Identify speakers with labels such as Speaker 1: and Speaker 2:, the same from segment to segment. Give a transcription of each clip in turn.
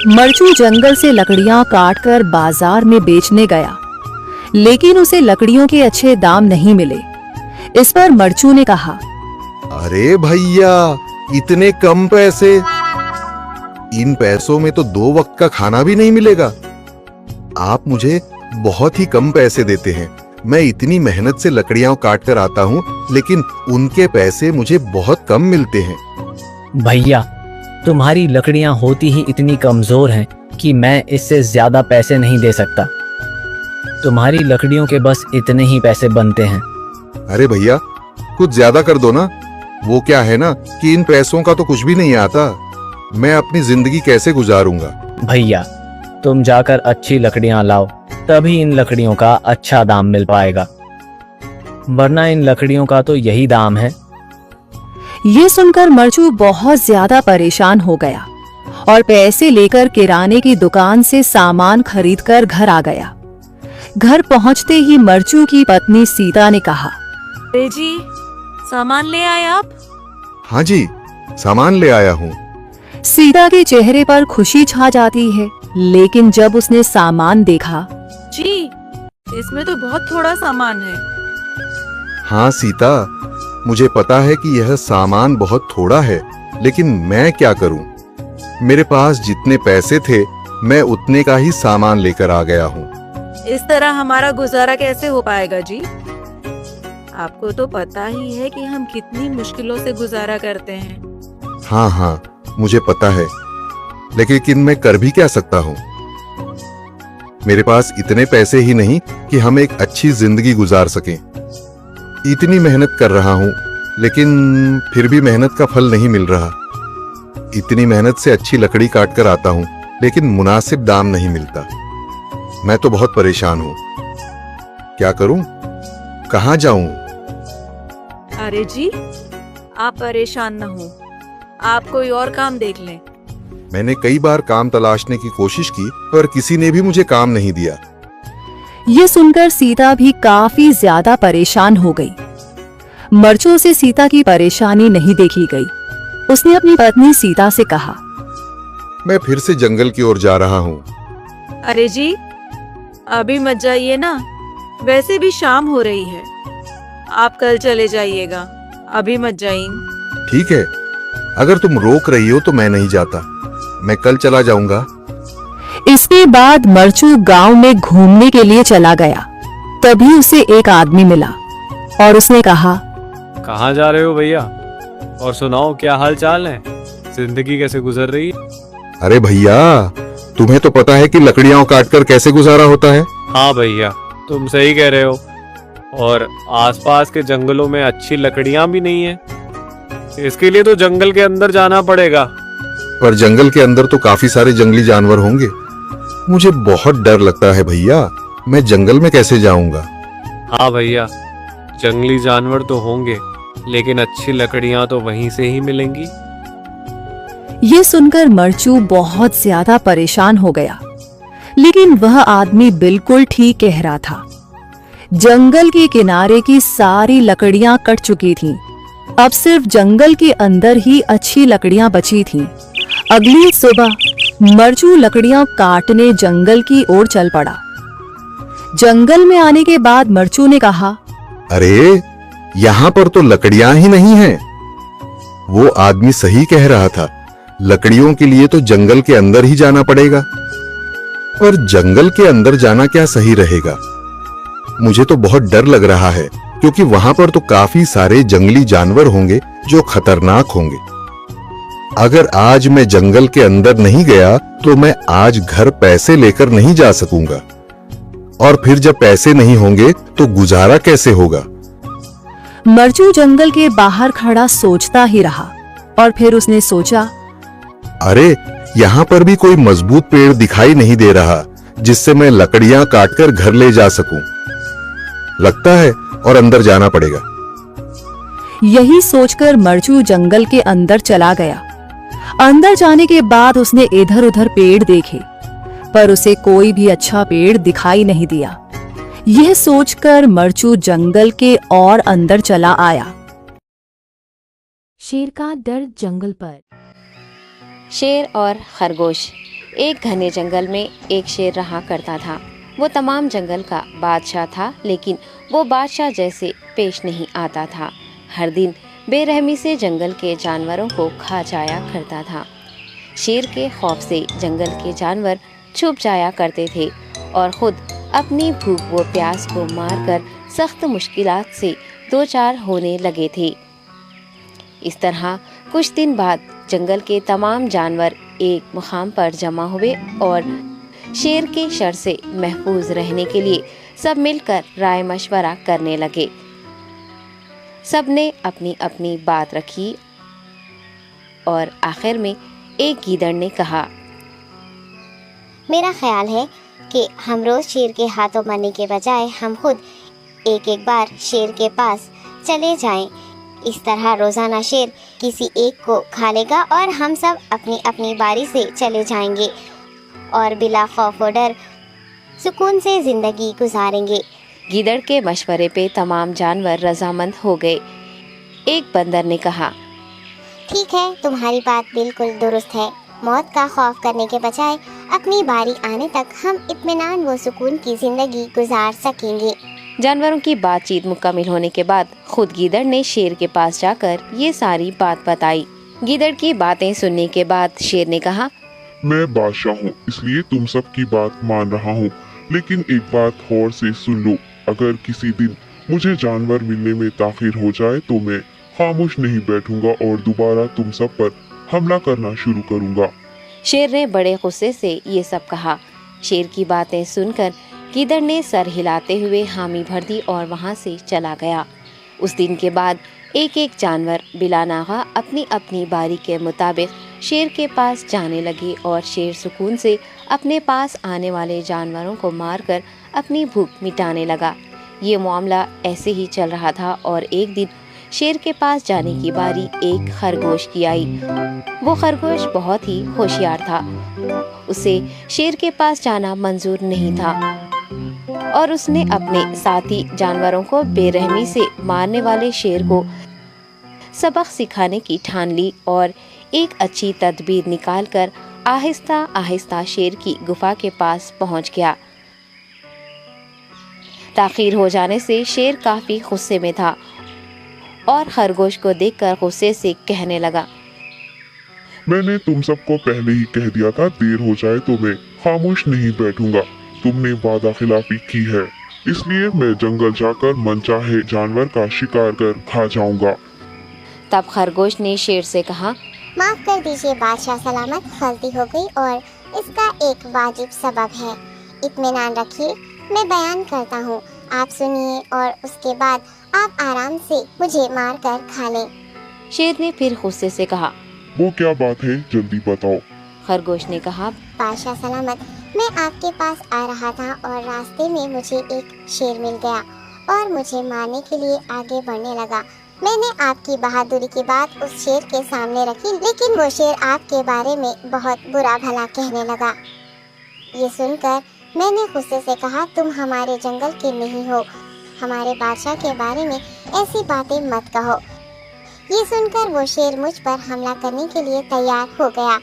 Speaker 1: मरचू जंगल से लकड़ियां काटकर बाजार में बेचने गया, लेकिन उसे लकड़ियों के अच्छे दाम नहीं मिले। इस पर मरचू ने कहा,
Speaker 2: अरे भैया, इतने कम पैसे? इन पैसों में तो 2 वक्त का खाना भी नहीं मिलेगा। आप मुझे बहुत ही कम पैसे देते हैं। मैं इतनी मेहनत से लकड़ियां काट कर आता हूँ, लेकिन उनके पैसे मुझे बहुत कम मिलते हैं।
Speaker 3: भैया, तुम्हारी लकड़ियां होती ही इतनी कमजोर हैं कि मैं इससे ज्यादा पैसे नहीं दे सकता। तुम्हारी लकड़ियों के बस इतने ही पैसे बनते हैं।
Speaker 2: अरे भैया, कुछ ज्यादा कर दो ना। वो क्या है ना कि इन पैसों का तो कुछ भी नहीं आता। मैं अपनी जिंदगी कैसे गुजारूंगा?
Speaker 3: भैया, तुम जाकर अच्छी लकड़ियां लाओ, तभी इन लकड़ियों का अच्छा दाम मिल पाएगा, वरना इन लकड़ियों का तो यही दाम है।
Speaker 1: ये सुनकर मरचू बहुत ज्यादा परेशान हो गया और पैसे लेकर किराने की दुकान से सामान खरीदकर घर आ गया। घर पहुंचते ही मरचू की पत्नी सीता ने कहा,
Speaker 4: अरे जी, सामान ले आए आप?
Speaker 2: हाँ जी, सामान ले आया हूँ।
Speaker 1: सीता के चेहरे पर खुशी छा जाती है, लेकिन जब उसने सामान देखा,
Speaker 4: जी, इसमें तो बहुत थोड़ा सामान है।
Speaker 2: हाँ सीता, मुझे पता है कि यह सामान बहुत थोड़ा है, लेकिन मैं क्या करूं? मेरे पास जितने पैसे थे, मैं उतने का ही सामान लेकर आ गया हूँ।
Speaker 4: इस तरह हमारा गुजारा कैसे हो पाएगा जी? आपको तो पता ही है कि हम कितनी मुश्किलों से गुजारा करते हैं।
Speaker 2: हाँ, मुझे पता है, लेकिन मैं कर भी क्या सकता हूँ? मेरे पास इतने पैसे ही नहीं कि हम एक अच्छी जिंदगी गुजार सकें। इतनी मेहनत कर रहा हूँ, लेकिन फिर भी मेहनत का फल नहीं मिल रहा। इतनी मेहनत से अच्छी लकड़ी काट कर आता हूँ, लेकिन मुनासिब दाम नहीं मिलता। मैं तो बहुत परेशान हूँ। क्या करूँ? कहाँ जाऊँ?
Speaker 4: अरे जी, आप परेशान न हो, आप कोई और काम देख लें।
Speaker 2: मैंने कई बार काम तलाशने की कोशिश की, पर किसी ने भी मुझे काम नहीं दिया।
Speaker 1: ये सुनकर सीता भी काफी ज्यादा परेशान हो गई। मरचू से सीता की परेशानी नहीं देखी गई। उसने अपनी पत्नी सीता से कहा,
Speaker 2: मैं फिर से जंगल की ओर जा रहा हूँ।
Speaker 4: अरे जी, अभी मत जाइए ना, वैसे भी शाम हो रही है। आप कल चले जाइएगा, अभी मत जाइए।
Speaker 2: ठीक है, अगर तुम रोक रही हो तो मैं नहीं जाता। मैं कल चला जाऊंगा।
Speaker 1: इसके बाद मरचू गांव में घूमने के लिए चला गया। तभी उसे एक आदमी मिला और उसने कहा,
Speaker 5: कहाँ जा रहे हो भैया? और सुनाओ, क्या हाल चाल है? जिंदगी कैसे गुजर रही है?
Speaker 2: अरे भैया, तुम्हें तो पता है कि लकड़ियां काटकर कैसे गुजारा होता है।
Speaker 5: हाँ भैया, तुम सही कह रहे हो। और आसपास के जंगलों में अच्छी लकड़ियां भी नहीं है। इसके लिए तो जंगल के अंदर जाना पड़ेगा।
Speaker 2: पर जंगल के अंदर तो काफी सारे जंगली जानवर होंगे। मुझे बहुत डर लगता है भैया। मैं जंगल में कैसे जाऊंगा?
Speaker 5: हाँ भैया, जंगली जानवर तो होंगे, लेकिन अच्छी लकड़ियां तो वहीं से ही मिलेंगी।
Speaker 1: ये सुनकर मरचू बहुत ज्यादा परेशान हो गया, लेकिन वह आदमी बिल्कुल ठीक कह रहा था। जंगल के किनारे की सारी लकड़ियां कट चुकी थीं। अब सिर्फ जंगल के अंदर ही अच्छी लकड़ियां बची थीं। अगली सुबह मरचू लकड़ियां काटने जंगल की ओर चल पड़ा। जंगल में आने के बाद मरचू ने कहा,
Speaker 2: अरे, यहाँ पर तो लकड़ियां ही नहीं हैं। वो आदमी सही कह रहा था। लकड़ियों के लिए तो जंगल के अंदर ही जाना पड़ेगा। और जंगल के अंदर जाना क्या सही रहेगा? मुझे तो बहुत डर लग रहा है, क्योंकि वहां पर तो काफी सारे जंगली जानवर होंगे जो खतरनाक होंगे। अगर आज मैं जंगल के अंदर नहीं गया तो मैं आज घर पैसे लेकर नहीं जा सकूंगा, और फिर जब पैसे नहीं होंगे तो गुजारा कैसे होगा?
Speaker 1: मरचू जंगल के बाहर खड़ा सोचता ही रहा और फिर उसने सोचा,
Speaker 2: अरे, यहाँ पर भी कोई मजबूत पेड़ दिखाई नहीं दे रहा जिससे मैं लकड़ियां काटकर घर ले जा सकूं। लगता है और अंदर जाना पड़ेगा।
Speaker 1: यही सोचकर मरचू जंगल के अंदर चला गया। अंदर जाने के बाद उसने इधर उधर पेड़ देखे, पर उसे कोई भी अच्छा पेड़ दिखाई नहीं दिया। यह सोचकर मरचू जंगल के और अंदर चला आया।
Speaker 6: शेर का डर जंगल पर।
Speaker 7: शेर और खरगोश।
Speaker 6: एक घने जंगल में एक शेर रहा करता था। वो तमाम जंगल का बादशाह था, लेकिन वो बादशाह जैसे पेश नहीं आता था। हर दिन बेरहमी से जंगल के जानवरों को खा जाया करता था। शेर के खौफ से जंगल के जानवर छुप जाया करते थे और खुद अपनी भूख व प्यास को मारकर सख्त मुश्किलात से दो चार होने लगे थे। इस तरह कुछ दिन बाद जंगल के तमाम जानवर एक मुकाम पर जमा हुए और शेर के शर से महफूज रहने के लिए सब मिलकर राय मशवरा करने लगे। सबने अपनी अपनी बात रखी और आखिर में एक गीदड़ ने कहा,
Speaker 7: मेरा ख्याल है कि हम रोज शेर के हाथों मरने के बजाय हम खुद एक एक बार शेर के पास चले जाएं। इस तरह रोजाना शेर किसी एक को खा लेगा और हम सब अपनी अपनी बारी से चले जाएंगे और बिला खौफ व डर सुकून से जिंदगी गुजारेंगे।
Speaker 6: गीदड़ के मशवरे पे तमाम जानवर रजामंद हो गए। एक बंदर ने कहा,
Speaker 7: ठीक है, तुम्हारी बात बिल्कुल दुरुस्त है। मौत का खौफ करने के बजाय अपनी बारी आने तक हम इत्मीनान व सुकून की जिंदगी गुजार सकेंगे।
Speaker 6: जानवरों की बातचीत मुकम्मल होने के बाद खुद गीदड़ ने शेर के पास जाकर ये सारी बात बताई। गीदड़ की बातें सुनने के बाद शेर ने कहा,
Speaker 8: मैं बादशाह हूँ, इसलिए तुम सब की बात मान रहा हूँ, लेकिन एक बात गौर से सुन लो। अगर किसी दिन मुझे जानवर मिलने में ताखिर हो जाए तो मैं खामोश नहीं बैठूंगा और दोबारा तुम सब पर हमला करना शुरू करूंगा।
Speaker 6: शेर ने बड़े गुस्से से ये सब कहा। शेर की बातें सुनकर गीदड़ ने सर हिलाते हुए हामी भर दी और वहाँ से चला गया। उस दिन के बाद एक एक जानवर बिलानागा अपनी अपनी बारी के मुताबिक शेर के पास जाने लगे और शेर सुकून से अपने पास आने वाले जानवरों को मारकर अपनी भूख मिटाने लगा। ये मामला ऐसे ही चल रहा था और एक दिन शेर के पास जाने की बारी एक खरगोश की आई। वो खरगोश बहुत ही होशियार था। उसे शेर के पास जाना मंजूर नहीं था और उसने अपने साथी जानवरों को बेरहमी से मारने वाले शेर को सबक सिखाने की ठान ली और एक अच्छी तदबीर निकालकर आहिस्ता आहिस्ता शेर की गुफा के पास पहुंच गया। ताखीर हो जाने से शेर काफी गुस्से में था और खरगोश को देखकर गुस्से से कहने लगा,
Speaker 8: मैंने तुम सबको पहले ही कह दिया था, देर हो जाए तो मैं खामोश नहीं बैठूंगा। तुमने वादा खिलाफी की है, इसलिए मैं जंगल जाकर मनचाहे जानवर का शिकार कर खा जाऊंगा।
Speaker 6: तब खरगोश ने शेर से कहा,
Speaker 7: माफ कर दीजिए बादशाह सलामत, गलती हो गई और इसका एक वाजिब सबब है। इत्मीनान रखिए, मैं बयान करता हूँ, आप सुनिए और उसके बाद आप आराम से मुझे मार कर खा लें।
Speaker 6: शेर ने फिर गुस्से से कहा,
Speaker 8: वो क्या बात है, जल्दी बताओ।
Speaker 6: खरगोश ने कहा,
Speaker 7: बादशाह सलामत, मैं आपके पास आ रहा था और रास्ते में मुझे एक शेर मिल गया और मुझे मारने के लिए आगे बढ़ने लगा। मैंने आपकी बहादुरी की बात उस शेर के सामने रखी, लेकिन वो शेर आपके बारे में बहुत बुरा भला कहने लगा। ये सुनकर मैंने गुस्से से कहा, तुम हमारे जंगल के नहीं हो, हमारे बादशाह के बारे में ऐसी बातें मत कहो। ये सुनकर वो शेर मुझ पर हमला करने के लिए तैयार हो गया।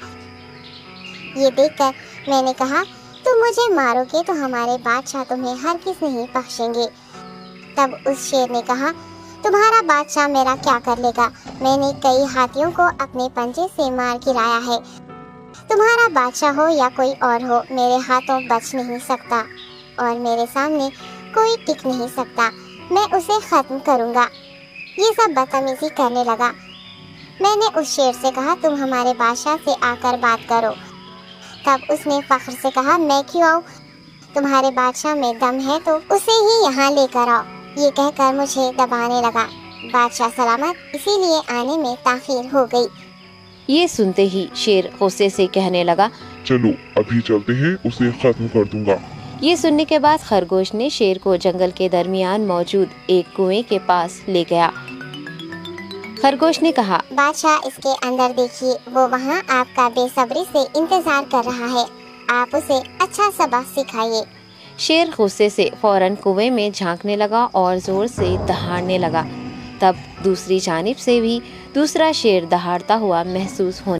Speaker 7: ये देखकर मैंने कहा, तुम मुझे मारोगे तो हमारे बादशाह तुम्हें हरगिज़ नहीं बख्शेंगे। तब उस शेर ने कहा, तुम्हारा बादशाह मेरा क्या कर लेगा? मैंने कई हाथियों को अपने पंजे से मार गिराया है। तुम्हारा बादशाह हो या कोई और हो, मेरे हाथों बच नहीं सकता और मेरे सामने कोई टिक नहीं सकता। मैं उसे ख़त्म करूँगा। ये सब बदतमीजी करने लगा। मैंने उस शेर से कहा, तुम हमारे बादशाह से आकर बात करो। तब उसने फ़ख्र से कहा, मैं क्यों आऊँ? तुम्हारे बादशाह में दम है तो उसे ही यहाँ लेकर आओ। ये कहकर मुझे दबाने लगा। बादशाह सलामत, इसीलिए आने में ताख़ीर हो गई।
Speaker 6: ये सुनते ही शेर गुस्से से कहने लगा,
Speaker 8: चलो अभी चलते हैं, उसे खत्म कर दूंगा।
Speaker 6: ये सुनने के बाद खरगोश ने शेर को जंगल के दरमियान मौजूद एक कुएं के पास ले गया। खरगोश ने कहा,
Speaker 7: बादशाह इसके अंदर देखिए, वो वहाँ आपका बेसब्री से इंतजार कर रहा है। आप उसे अच्छा सबक सिखाइए।
Speaker 6: शेर गुस्से से फौरन कुएं में झांकने लगा और जोर से दहाड़ने लगा। तब दूसरी जानिब से भी दूसरा शेर दहाड़ता हुआ महसूस होने